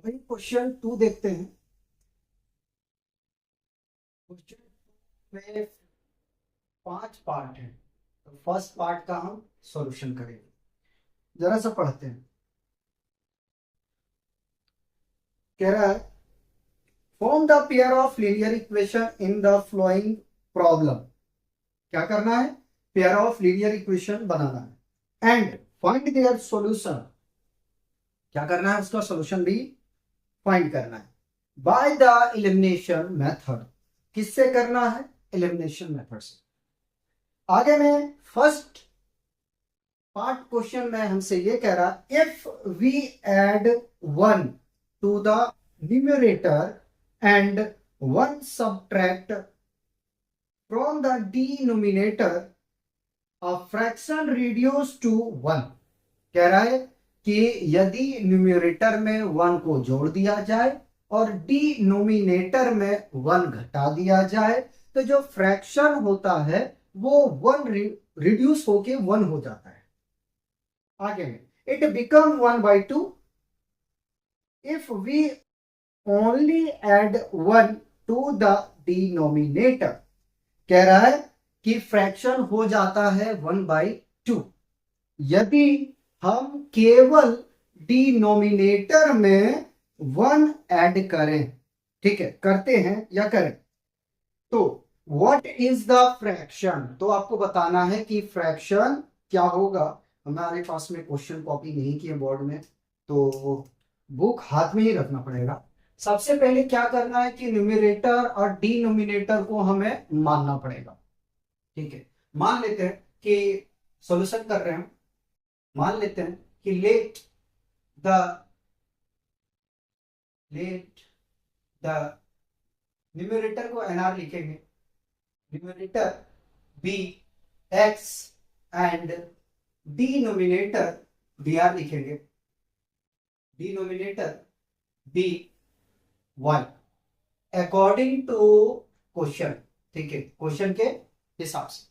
भाई क्वेश्चन 2 देखते हैं। क्वेश्चन में 5 पार्ट है, तो फर्स्ट पार्ट का हम सॉल्यूशन करेंगे। जरा सा पढ़ते हैं। कह रहा है form the pair of linear equation in the flowing problem. क्या करना है? पेयर ऑफ लीनियर इक्वेशन बनाना है एंड फाइंड देयर सॉल्यूशन। क्या करना है? उसका सॉल्यूशन भी फाइंड करना है बाय द एलिमिनेशन मेथड। किससे करना है? एलिमिनेशन मेथड से। आगे में फर्स्ट पार्ट क्वेश्चन में हमसे ये कह रहा if we add 1 to the numerator and 1 subtract from the denominator a fraction reduce to 1। कह रहा है कि यदि न्यूमरेटर में 1 को जोड़ दिया जाए और डिनोमिनेटर में 1 घटा दिया जाए तो जो फ्रैक्शन होता है वो 1 रिड्यूस होके 1 हो जाता है। आगे में it become 1/2 if we only add 1 to the denominator. कह रहा है कि फ्रैक्शन हो जाता है 1/2 यदि हम केवल डिनोमिनेटर में 1 ऐड करें। ठीक है, करते हैं या करें तो व्हाट इज द फ्रैक्शन। तो आपको बताना है कि फ्रैक्शन क्या होगा। हमारे पास में क्वेश्चन कॉपी नहीं किए बोर्ड में, तो बुक हाथ में ही रखना पड़ेगा। सबसे पहले क्या करना है कि न्यूमरेटर और डिनोमिनेटर को हमें मानना पड़ेगा। ठीक है, मान लेते हैं कि सॉल्यूशन कर रहे हैं। मान लेते हैं कि द लेट द न्यूमरेटर को एनआर लिखेंगे, numerator be X and denominator be R लिखेंगे, denominator be Y according to question. ठीक है, क्वेश्चन के हिसाब से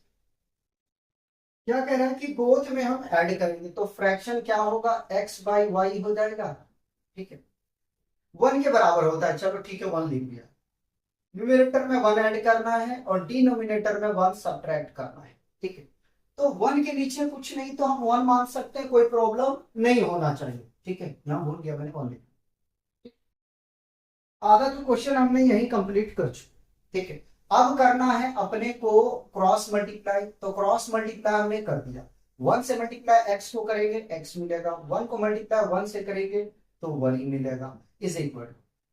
क्या कह रहा है कि बोथ में हम ऐड करेंगे तो फ्रैक्शन क्या होगा? x/y हो जाएगा। ठीक है, 1 के बराबर होता है। चलो ठीक है, 1 लिख दिया। न्यूमरेटर में 1 ऐड करना है और डिनोमिनेटर में 1 सब्ट्रैक्ट करना है। ठीक है, तो 1 के नीचे कुछ नहीं तो हम 1 मान सकते हैं, कोई प्रॉब्लम नहीं होना चाहिए। ठीक है, यहां भूल गया मैंने 1 लिखा। आधा तो क्वेश्चन हमने यही कंप्लीट कर चुके। ठीक है, अब करना है अपने को क्रॉस मल्टीप्लाई। तो क्रॉस मल्टीप्लाई हमने कर दिया। 1 से मल्टीप्लाई एक्स को करेंगे एक्स मिलेगा, 1 को मल्टीप्लाई 1 से करेंगे तो 1 ही मिलेगा। इज इक्वल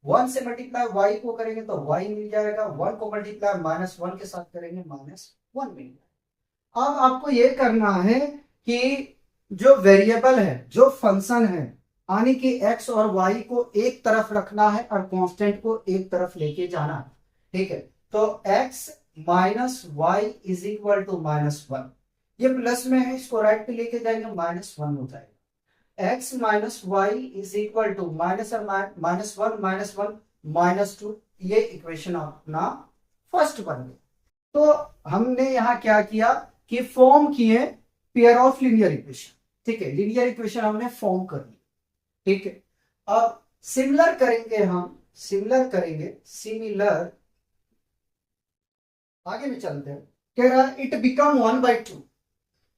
1 से मल्टीप्लाई वाई को करेंगे तो वाई मिल जाएगा, 1 को मल्टीप्लाई -1 के साथ करेंगे -1 मिल जाएगा। अब आपको ये करना है कि जो वेरिएबल है, जो फंक्शन है, यानी कि एक्स और वाई को एक तरफ रखना है और कांस्टेंट को एक तरफ लेके जाना है। ठीक है, तो x minus Y is equal to -1। ये प्लस में है, इसको राइट पे लेके जाएंगे -1 हो जाएगा। x minus Y is equal to -1 -2। ये इक्वेशन अपना फर्स्ट बन गया। तो हमने यहां क्या किया कि फॉर्म किए पेयर ऑफ लीनियर इक्वेशन। ठीक है, लीनियर इक्वेशन हमने फॉर्म कर ली। ठीक है, अब सिमिलर करेंगे, हम सिमिलर करेंगे, सिमिलर आगे भी चलते हैं। कह रहा है इट बिकम 1/2।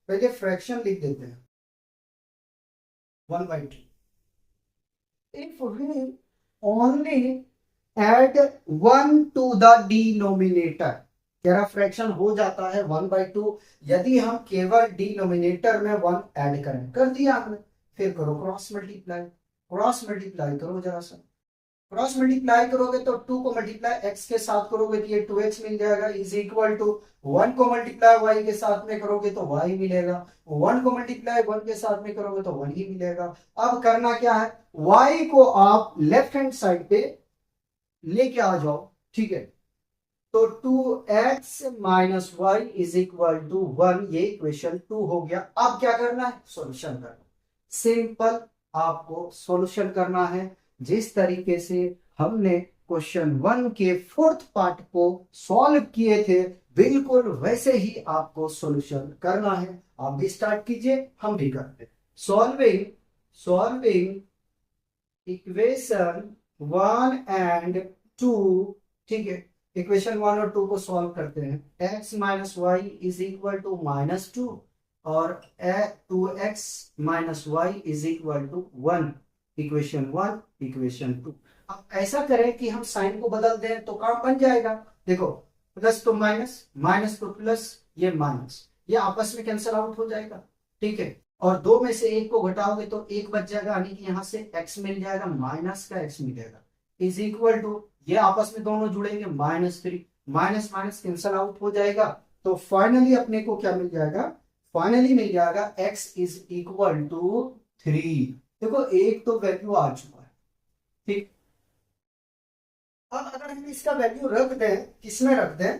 पहले फ्रैक्शन लिख देते हैं 1/2 if we only add 1 to the denominator. कह रहा फ्रैक्शन हो जाता है 1/2 यदि हम केवल डिनोमिनेटर में 1 ऐड करें। कर दिया हमने, फिर करो क्रॉस मल्टीप्लाई। क्रॉस मल्टीप्लाई करो जरा सा। क्रॉस मल्टीप्लाई करोगे तो 2 को मल्टीप्लाई x के साथ करोगे तो ये 2x मिल जाएगा इज इक्वल टू 1 को मल्टीप्लाई y के साथ में करोगे तो y मिलेगा, 1 को मल्टीप्लाई 1 के साथ में करोगे तो 1 ही मिलेगा। अब करना क्या है, y को आप लेफ्ट हैंड साइड पे लेके आ जाओ। ठीक है, तो 2x minus Y is equal to 1, ये इक्वेशन 2 हो गया। अब क्या करना है? सॉल्यूशन करना। सिंपल, आपको सॉल्यूशन करना है। जिस तरीके से हमने क्वेश्चन 1 के 4th पार्ट को सॉल्व किए थे, बिल्कुल वैसे ही आपको सॉल्यूशन करना है। आप भी स्टार्ट कीजिए, हम भी करते हैं। सॉल्विंग इक्वेशन 1 और 2, ठीक है, इक्वेशन 1 और 2 को सॉल्व करते हैं। x minus Y is equal to -2 और 2x-y is equal to 1। Equation 1, equation 2। अब ऐसा करें कि हम साइन को बदल दें तो काम बन जाएगा। देखो, प्लस तो माइनस, माइनस तो प्लस, ये माइनस, ये आपस में कैंसिल आउट हो जाएगा, ठीक है। और दो में से एक को घटाओगे तो एक बच जाएगा, यानी कि यहां से x मिल जाएगा, माइनस का x मिलेगा, इज इक्वल टू, ये आपस में दोनों जुड़ेंगे, -3, माइनस माइनस कैंसिल आउट हो जाएगा। तो फाइनली अपने को क्या मिल जाएगा, फाइनली मिल जाएगा x इज इक्वल टू 3। देखो, एक तो वैल्यू आ चुका है, ठीक। अब अगर हम इसका वैल्यू रख दें, किसमें रख दें,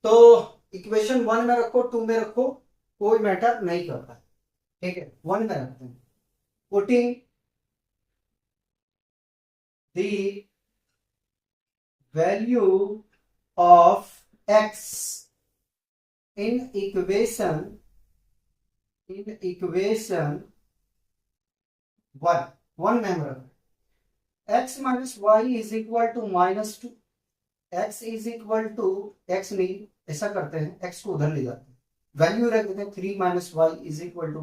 तो इक्वेशन 1 में रखो, 2 में रखो, कोई मैटर नहीं करता, ठीक है। 1 में रखते हैं, putting the value of x in equation 1 में हम रख, x minus Y is equal to -2, x is equal to, x नहीं, ऐसा करते हैं, x को उधर ले जाते हैं, वैल्यू रख देते हैं, 3 minus Y is equal to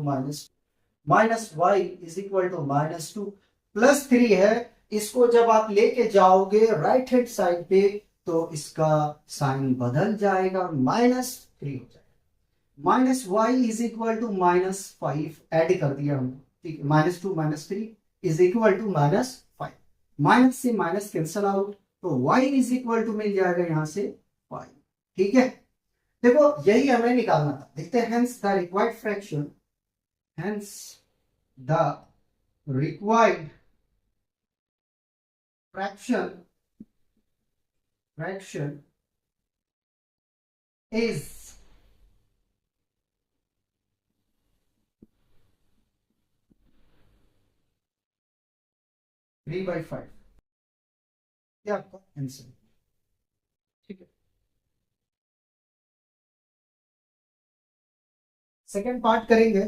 minus Y is equal to -2, +3 है। इसको जब आप लेके जाओगे राइट हैंड साइड पे तो इसका साइन बदल जाएगा और -3 हो जाएगा। Minus Y is equal to -5 add कर दिया हमने, ठीक है, -2 -3 इज इक्वल टू -5, माइनस से माइनस कैंसल आउट, तो y इज इक्वल टू मिल जाएगा यहां से 5, ठीक है। देखो, यही हमें निकालना था। देखते हैं, hence the required fraction, hence the required fraction is 3/5, ये आपका आंसर, ठीक है। सेकेंड पार्ट करेंगे,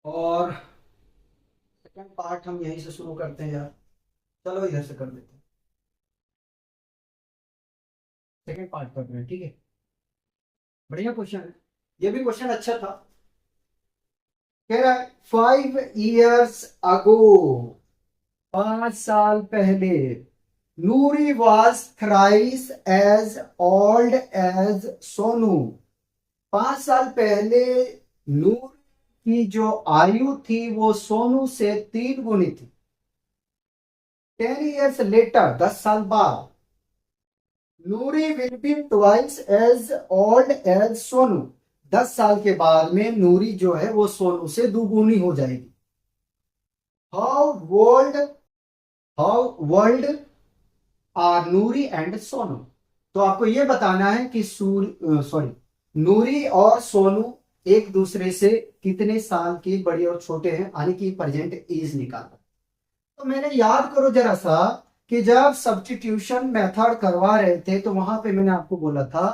और सेकेंड पार्ट हम यहीं से शुरू करते हैं यार, चलो इधर से कर लेते हैं, सेकेंड पार्ट कर रहे हैं, ठीक है। बढ़िया क्वेश्चन है, ये भी क्वेश्चन अच्छा था। कह रहा है 5 years ago, 5 साल पहले, Noori was thrice as old as Sonu. 5 साल पहले नूर की जो आयु थी वो सोनू से 3 गुनी थी। 10 years लेटर, 10 साल बाद, Noori will be twice as old as Sonu. 10 साल के बाद में नूरी जो है वो सोनू से दुगुनी हो जाएगी। How old are Noori and Sonu. तो आपको यह बताना है कि नूरी और सोनू एक दूसरे से कितने साल के बड़े और छोटे हैं, यानी कि प्रेजेंट एज निकालना। तो मैंने याद करो जरा सा कि जब सब्स्टिट्यूशन मेथड करवा रहे थे तो वहां पे मैंने आपको बोला था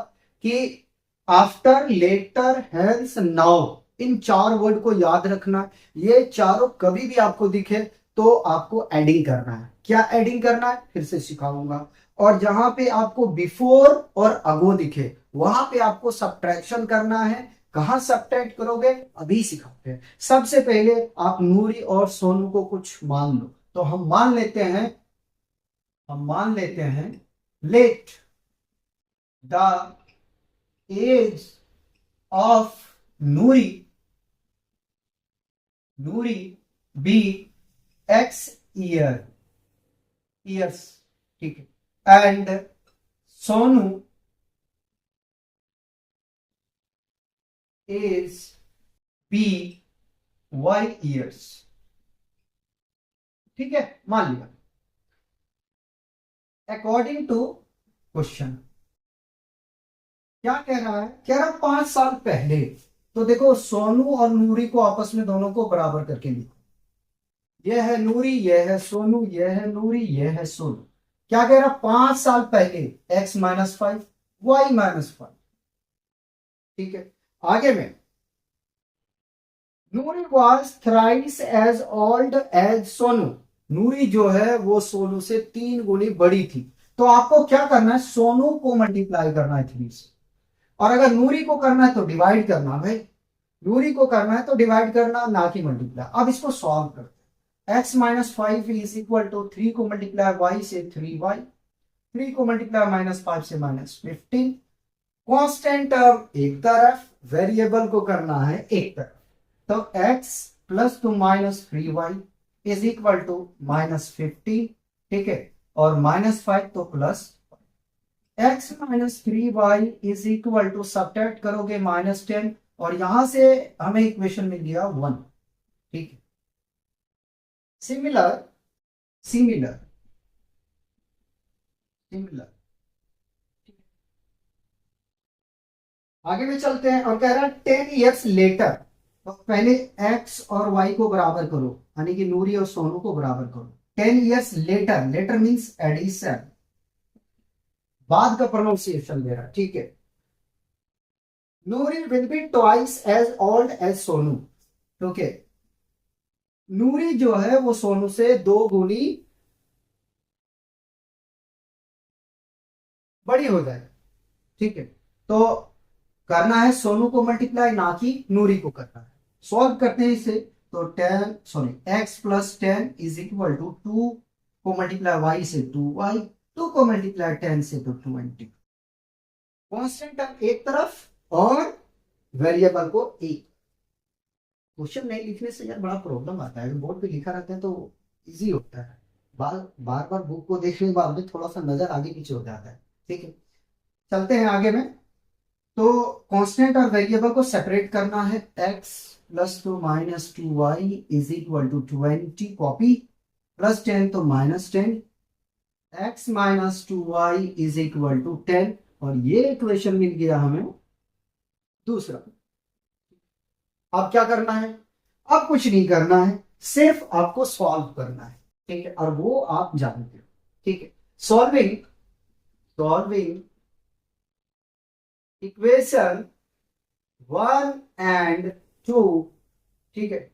कि आफ्टर, लेटर, हेंस, नाउ, इन 4 वर्ड को याद रखना। ये चारों कभी भी आपको दिखे तो आपको एडिंग करना है। क्या एडिंग करना है फिर से सिखाऊंगा। और जहां पे आपको बिफोर और अगो दिखे वहां पे आपको सब्ट्रैक्शन करना है। कहां सब्ट्रैक्ट करोगे अभी सिखाते हैं। सबसे पहले आप नूरी और सोनू को कुछ मान लो। तो हम मान लेते हैं, let the age of Noori be x years, ठीक है, and Sonu is be y years, ठीक है, मान लिया। अकॉर्डिंग टू क्वेश्चन क्या कह रहा है, कह रहा 5 साल पहले। तो देखो, सोनू और नूरी को आपस में दोनों को बराबर करके लिखो। यह है नूरी, यह है सोनू, यह है नूरी, यह है सोनू। क्या कह रहा 5 साल पहले, x-5, y-5, ठीक है। आगे में Noori was thrice as old as Sonu. Noori जो है वो सोनू से 3 गुनी बड़ी थी। तो आपको क्या करना है, सोनू को मल्टीप्लाई करना है 3 से, और अगर नूरी को करना है तो डिवाइड करना भाई। नूरी को करना है तो डिवाइड करना, ना कि मल्टीप्लाई। अब इसको सॉल्व करते हैं। x-5 इज इक्वल टू 3 को मल्टीप्लाई y से 3y, 3 को मल्टीप्लाई -5 से -15। कांस्टेंट टर्म एक तरफ, वेरिएबल को करना है एक तरफ। तो x plus two -3y is equal to -15, ठीक है, और -5 तो plus. x -3y is equal to, subtract करोगे -10, और यहां से हमें इक्वेशन मिल गया 1, ठीक है। सिमिलर सिमिलर सिमिलर आगे भी चलते हैं, और कह रहा है 10 years लेटर। तो पहले x और y को बराबर करो, यानी कि नूरी और सोनू को बराबर करो। 10 years later, later means addition, बाद का प्रोनाउंसिएशन दे रहा है, ठीक है। Noori will be twice as old as Sonu, ठीक है। नूरी जो है वो सोनू से 2 गुनी बड़ी हो जाए, ठीक है। तो करना है सोनू को मल्टीप्लाई, ना कि नूरी को करना है। सॉल्व करते हैं इसे, तो 10 इज इक्वल टू 2 को मल्टीप्लाई वाई से 2y, 2 को मल्टीप्लाई 10 से तो 20। कॉन्स्टेंट टर्म एक तरफ और वेरिएबल को एक। क्वेश्चन नहीं लिखने से यार बड़ा प्रॉब्लम आता है, बोर्ड पे लिखा रहता है तो इजी होता है। बार बार बार बुक को देखने के बाद में थोड़ा सा नजर आगे पीछे हो जाता है, ठीक है। चलते हैं आगे में। तो कांस्टेंट और वेरिएबल को सेपरेट करना है। x plus two -2y is equal to 20, copy, +10 तो -10, x -2y is equal to 10, और ये इक्वेशन मिल गया हमें दूसरा। अब क्या करना है, अब कुछ नहीं करना है, सिर्फ आपको सॉल्व करना है, ठीक है, और वो आप जानते हो, ठीक है। सॉल्विंग सॉल्विंग इक्वेशन 1 and 2, ठीक है।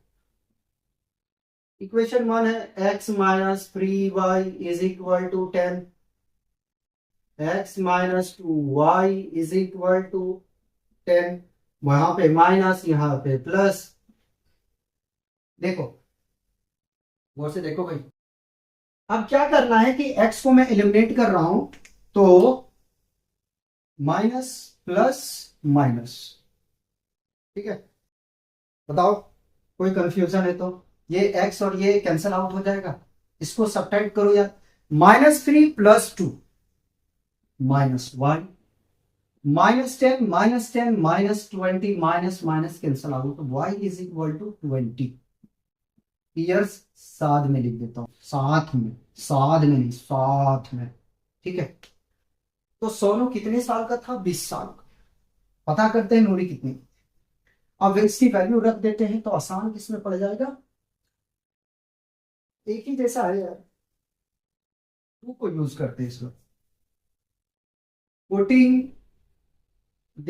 इक्वेशन 1 है x-3y is equal to 10, x-2y is equal to 10, वहां पे माइनस, यहां पे प्लस। देखो, गौर से देखो भाई। अब क्या करना है कि x को मैं एलिमिनेट कर रहा हूं, तो माइनस प्लस माइनस, ठीक है। बताओ, कोई कंफ्यूजन है तो? ये x और ये कैंसिल आउट हो जाएगा, इसको सब्ट्रैक्ट करो यार। -3 + 2 -1, -10 -10 minus minus cancel out, y is equal to 20 years. साथ में लिख देता हूं, साथ में, साथ में नहीं, साथ में, ठीक है। तो सोनू कितने साल का था? 20 साल का। पता करते हैं नूरी कितनी। अब इसकी वैल्यू रख देते हैं तो आसान किसमें पड़ जाएगा, एक ही जैसा है यार, 2 को यूज करते हैं इसमें। Putting the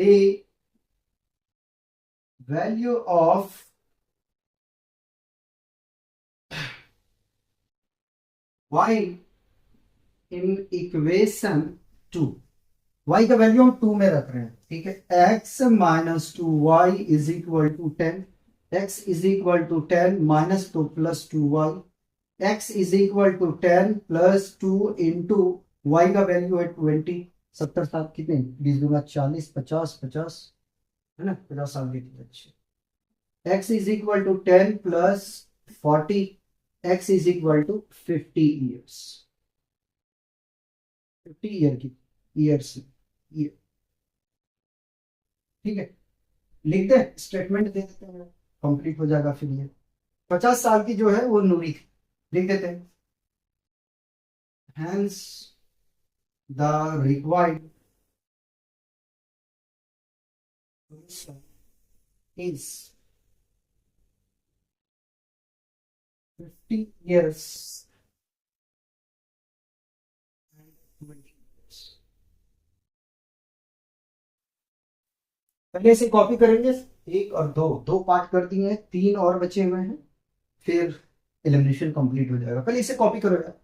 value of y in equation 2, y का वैल्यू हम 2 में रख रहे हैं, ठीक है। x-2y is equal to 10, x is equal to 10 -2 + 2y, x is equal to 10 + 2 into y का वैल्यू है 20। 70 सात कितने, 20 दूना 40, 50 50, है ना, 50 साल की अच्छे। x is equal to 10 + 40, x is equal to 50 years, 50 year की, ईयर्स, ठीक है। लिख दे, स्टेटमेंट दे देते हैं, कंप्लीट हो जाएगा फिर ये। 50 साल की जो है वो नूरी थी, लिख देते हैं। Hence the required is 50 years and 20 years। पहले से कॉपी करेंगे, एक और दो, दो पार्ट कर दिए हैं, तीन और बचे हुए हैं, फिर एलिमिनेशन कंप्लीट हो जाएगा। पहले इसे कॉपी करो यार।